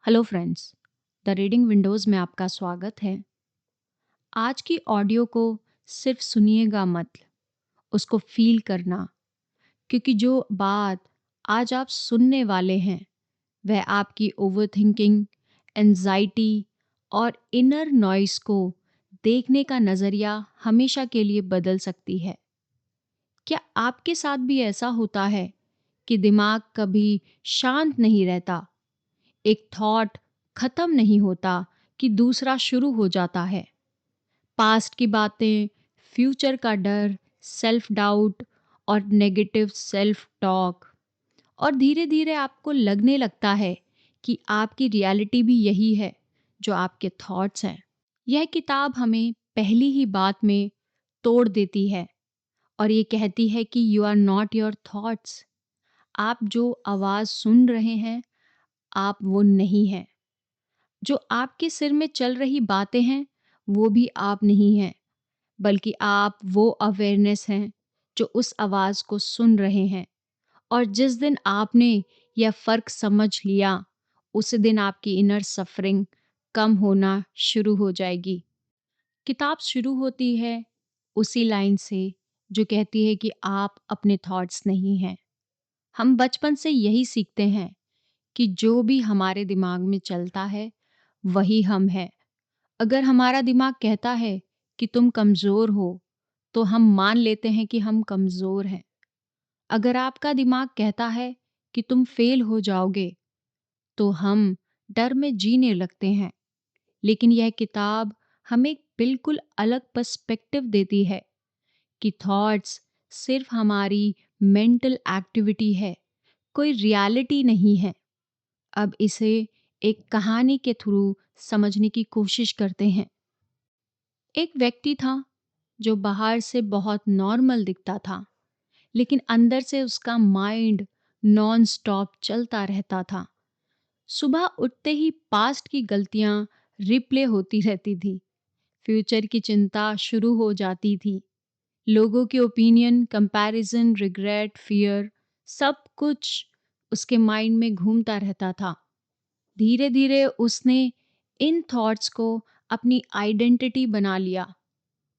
Hello friends, the reading Windows में आपका स्वागत है। आज की ऑडियो को सिर्फ सुनिएगा मत, उसको फ़ील करना, क्योंकि जो बात आज आप सुनने वाले हैं, वह आपकी ओवरथिंकिंग, एंग्ज़ायटी और इनर नॉइज़ को देखने का नज़रिया हमेशा के लिए बदल सकती है। क्या आपके साथ भी ऐसा होता है कि दिमाग कभी शांत नहीं रहता? एक थॉट खत्म नहीं होता कि दूसरा शुरू हो जाता है। पास्ट की बातें, फ्यूचर का डर, सेल्फ डाउट और नेगेटिव सेल्फ टॉक, और धीरे धीरे आपको लगने लगता है कि आपकी रियलिटी भी यही है जो आपके थॉट्स हैं। यह किताब हमें पहली ही बात में तोड़ देती है और ये कहती है कि you are not your thoughts. आप जो आवाज़ सुन रहे हैं, आप वो नहीं हैं। जो आपके सिर में चल रही बातें हैं, वो भी आप नहीं हैं, बल्कि आप वो अवेयरनेस हैं जो उस आवाज़ को सुन रहे हैं। और जिस दिन आपने यह फ़र्क समझ लिया, उसी दिन आपकी इनर सफ़रिंग कम होना शुरू हो जाएगी। किताब शुरू होती है उसी लाइन से जो कहती है कि आप अपने थॉट्स नहीं हैं। हम बचपन से यही सीखते हैं कि जो भी हमारे दिमाग में चलता है, वही हम हैं। अगर हमारा दिमाग कहता है कि तुम कमज़ोर हो, तो हम मान लेते हैं कि हम कमज़ोर हैं। अगर आपका दिमाग कहता है कि तुम फेल हो जाओगे, तो हम डर में जीने लगते हैं। लेकिन यह किताब हमें एक बिल्कुल अलग पर्सपेक्टिव देती है कि थॉट्स सिर्फ हमारी मेंटल एक्टिविटी है, कोई रियलिटी नहीं है। अब इसे एक कहानी के थ्रू समझने की कोशिश करते हैं। एक व्यक्ति था जो बाहर से बहुत नॉर्मल दिखता था, लेकिन अंदर से उसका माइंड नॉन स्टॉप चलता रहता था। सुबह उठते ही पास्ट की गलतियां रिप्ले होती रहती थी, फ्यूचर की चिंता शुरू हो जाती थी। लोगों के ओपिनियन, कंपैरिजन, रिग्रेट, फियर, सब कुछ उसके माइंड में घूमता रहता था। धीरे धीरे उसने इन थॉट्स को अपनी आइडेंटिटी बना लिया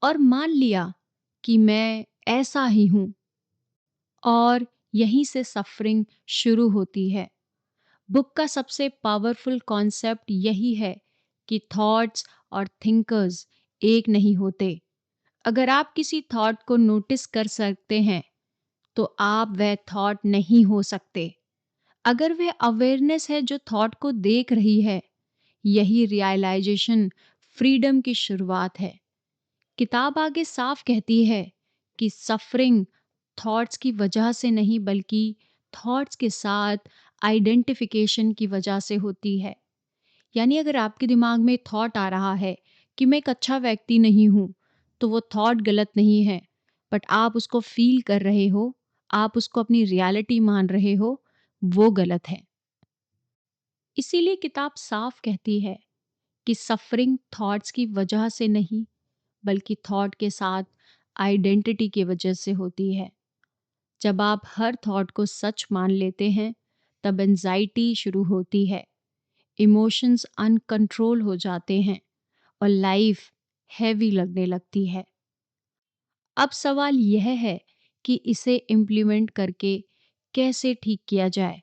और मान लिया कि मैं ऐसा ही हूँ। और यहीं से सफरिंग शुरू होती है। बुक का सबसे पावरफुल कॉन्सेप्ट यही है कि थॉट्स और थिंकर्स एक नहीं होते। अगर आप किसी थॉट को नोटिस कर सकते हैं, तो आप वह थॉट नहीं हो सकते। अगर वह अवेयरनेस है जो थॉट को देख रही है, यही रियलाइजेशन फ्रीडम की शुरुआत है। किताब आगे साफ कहती है कि सफरिंग थॉट्स की वजह से नहीं, बल्कि थॉट्स के साथ आइडेंटिफिकेशन की वजह से होती है। यानी अगर आपके दिमाग में थॉट आ रहा है कि मैं एक अच्छा व्यक्ति नहीं हूँ, तो वो थॉट गलत नहीं है, बट आप उसको फील कर रहे हो, आप उसको अपनी रियलिटी मान रहे हो, वो गलत है। इसीलिए किताब साफ कहती है कि सफरिंग थॉट्स की वजह से नहीं, बल्कि थॉट के साथ आइडेंटिटी की वजह से होती है। जब आप हर थॉट को सच मान लेते हैं, तब एंजाइटी शुरू होती है, इमोशंस अनकंट्रोल हो जाते हैं और लाइफ हैवी लगने लगती है। अब सवाल यह है कि इसे इम्प्लीमेंट करके कैसे ठीक किया जाए।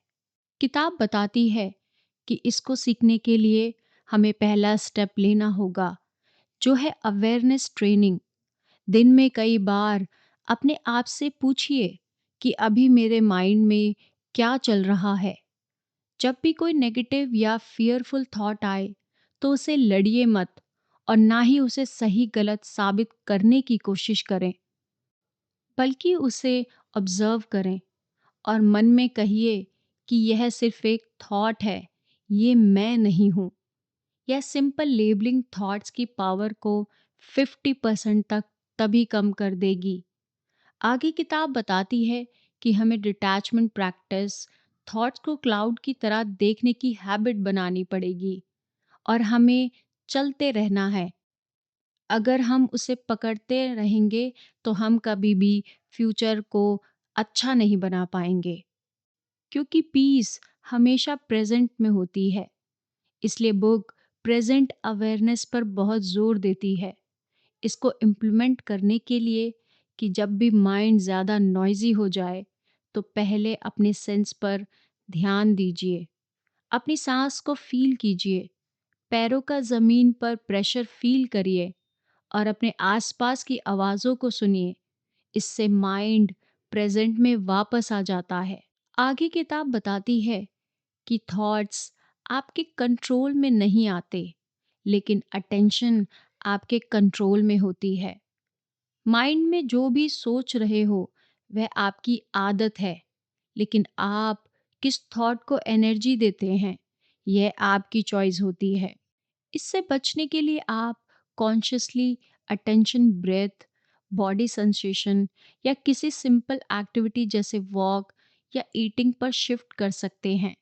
किताब बताती है कि इसको सीखने के लिए हमें पहला स्टेप लेना होगा, जो है अवेयरनेस ट्रेनिंग। दिन में कई बार अपने आप से पूछिए कि अभी मेरे माइंड में क्या चल रहा है। जब भी कोई नेगेटिव या फियरफुल थॉट आए, तो उसे लड़िए मत और ना ही उसे सही गलत साबित करने की कोशिश करें, बल्कि उसे ऑब्जर्व करें और मन में कहिए कि यह सिर्फ एक थॉट है, ये मैं नहीं हूँ। यह सिंपल लेबलिंग थॉट्स की पावर को 50% तक तभी कम कर देगी। आगे किताब बताती है कि हमें डिटैचमेंट प्रैक्टिस, थॉट्स को क्लाउड की तरह देखने की हैबिट बनानी पड़ेगी और हमें चलते रहना है। अगर हम उसे पकड़ते रहेंगे, तो हम कभी भी फ्यूचर को अच्छा नहीं बना पाएंगे, क्योंकि पीस हमेशा प्रेजेंट में होती है। इसलिए बुक प्रेजेंट अवेयरनेस पर बहुत जोर देती है। इसको इम्प्लीमेंट करने के लिए कि जब भी माइंड ज़्यादा नॉइज़ी हो जाए, तो पहले अपने सेंस पर ध्यान दीजिए। अपनी सांस को फील कीजिए, पैरों का ज़मीन पर प्रेशर फील करिए और अपने आसपास की आवाज़ों को सुनिए। इससे माइंड प्रेजेंट में वापस आ जाता है। आगे किताब बताती है कि थॉट्स आपके कंट्रोल में नहीं आते, लेकिन अटेंशन आपके कंट्रोल में होती है। माइंड में जो भी सोच रहे हो वह आपकी आदत है, लेकिन आप किस थॉट को एनर्जी देते हैं यह आपकी चॉइस होती है। इससे बचने के लिए आप consciously attention breath, body sensation या किसी सिंपल एक्टिविटी जैसे वॉक या ईटिंग पर शिफ्ट कर सकते हैं।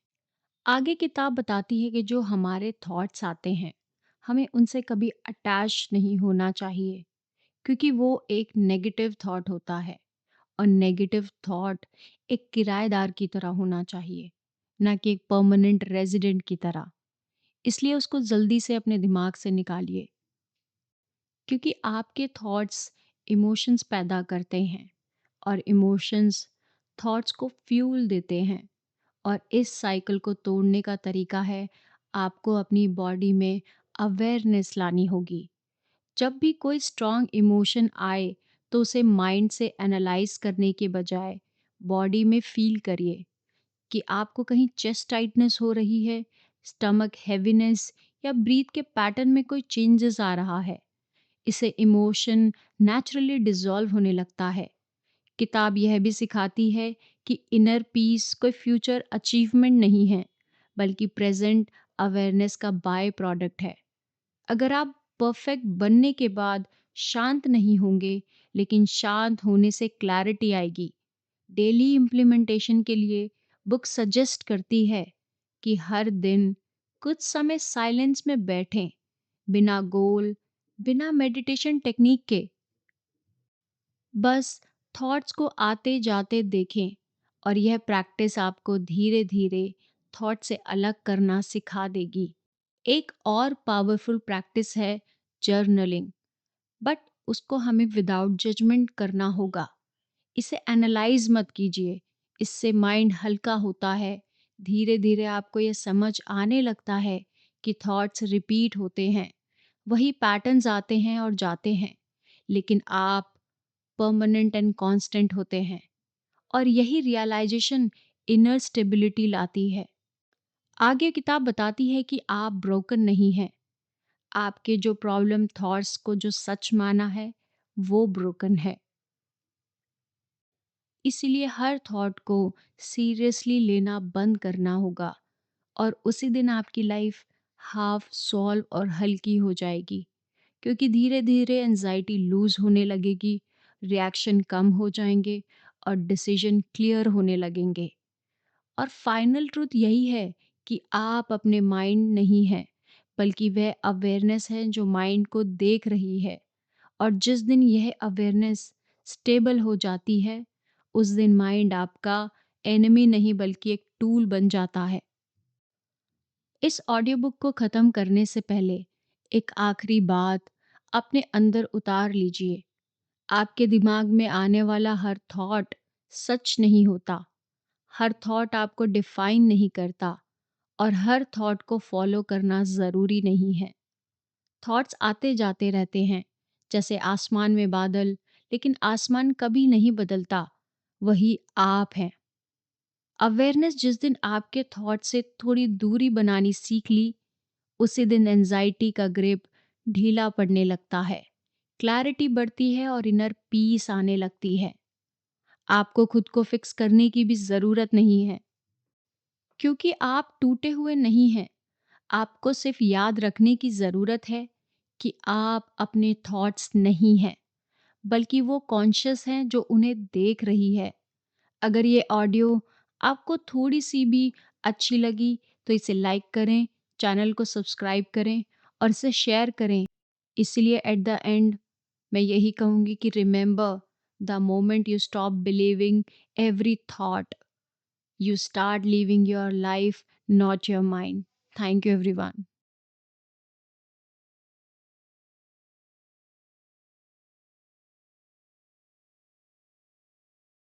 आगे किताब बताती है कि जो हमारे थॉट्स आते हैं, हमें उनसे कभी अटैच नहीं होना चाहिए, क्योंकि वो एक नेगेटिव थॉट होता है और नेगेटिव थॉट एक किराएदार की तरह होना चाहिए, ना कि एक परमानेंट रेजिडेंट की तरह। इसलिए उसको जल्दी से अपने दिमाग से निकालिए, क्योंकि आपके थॉट्स इमोशंस पैदा करते हैं और इमोशंस थॉट्स को फ्यूल देते हैं। और इस साइकिल को तोड़ने का तरीका है आपको अपनी बॉडी में अवेयरनेस लानी होगी। जब भी कोई स्ट्रॉन्ग इमोशन आए तो उसे माइंड से एनालाइज करने के बजाय बॉडी में फील करिए कि आपको कहीं चेस्ट टाइटनेस हो रही है, स्टमक हैवीनेस या ब्रीथ के पैटर्न में कोई चेंजेस आ रहा है। इसे इमोशन नेचुरली डिसॉल्व होने लगता है। किताब यह भी सिखाती है कि इनर पीस कोई फ्यूचर अचीवमेंट नहीं है, बल्कि प्रेजेंट अवेयरनेस का बाय प्रोडक्ट है। अगर आप परफेक्ट बनने के बाद शांत नहीं होंगे, लेकिन शांत होने से क्लैरिटी आएगी। डेली इम्प्लीमेंटेशन के लिए बुक सजेस्ट करती है कि हर दिन कुछ समय साइलेंस में बैठें, बिना गोल, बिना मेडिटेशन टेक्निक के। बस थॉट्स को आते जाते देखें और यह प्रैक्टिस आपको धीरे धीरे थॉट से अलग करना सिखा देगी। एक और पावरफुल प्रैक्टिस है जर्नलिंग, बट उसको हमें विदाउट जजमेंट करना होगा। इसे एनालाइज मत कीजिए, इससे माइंड हल्का होता है। धीरे धीरे आपको यह समझ आने लगता है कि थॉट्स रिपीट होते हैं, वही पैटर्न्स आते हैं और जाते हैं, लेकिन आप परमानेंट एंड कांस्टेंट होते हैं। और यही रियलाइजेशन इनर स्टेबिलिटी लाती है। आगे किताब बताती है कि आप ब्रोकन नहीं हैं। आपके जो प्रॉब्लम थॉट्स को जो सच माना है वो ब्रोकन है। इसीलिए हर थॉट को सीरियसली लेना बंद करना होगा और उसी दिन आपकी लाइफ हाफ सॉल्व और हल्की हो जाएगी, क्योंकि धीरे धीरे एंजाइटी लूज होने लगेगी, रिएक्शन कम हो जाएंगे और डिसीजन क्लियर होने लगेंगे। और फाइनल ट्रूथ यही है कि आप अपने माइंड नहीं हैं, बल्कि वह अवेयरनेस है जो माइंड को देख रही है। और जिस दिन यह अवेयरनेस स्टेबल हो जाती है, उस दिन माइंड आपका एनिमी नहीं बल्कि एक टूल बन जाता है। इस ऑडियो बुक को ख़त्म करने से पहले एक आखिरी बात अपने अंदर उतार लीजिए। आपके दिमाग में आने वाला हर थॉट सच नहीं होता, हर थॉट आपको डिफाइन नहीं करता और हर थॉट को फॉलो करना ज़रूरी नहीं है। थॉट्स आते जाते रहते हैं, जैसे आसमान में बादल, लेकिन आसमान कभी नहीं बदलता, वही आप हैं। अवेयरनेस जिस दिन आपके थॉट से थोड़ी दूरी बनानी सीख ली, उसी दिन एंजाइटी का ग्रिप ढीला पड़ने लगता है, क्लैरिटी बढ़ती है और इनर पीस आने लगती है। आपको खुद को फिक्स करने की भी ज़रूरत नहीं है, क्योंकि आप टूटे हुए नहीं हैं। आपको सिर्फ याद रखने की ज़रूरत है कि आप अपने थॉट्स नहीं हैं, बल्कि वो कॉन्शियस हैं जो उन्हें देख रही है। अगर ये ऑडियो आपको थोड़ी सी भी अच्छी लगी तो इसे लाइक करें, चैनल को सब्सक्राइब करें और इसे शेयर करें। इसलिए एट द एंड मैं यही कहूँगी कि remember, the moment you stop believing every thought, you start living your life, not your mind. Thank you everyone.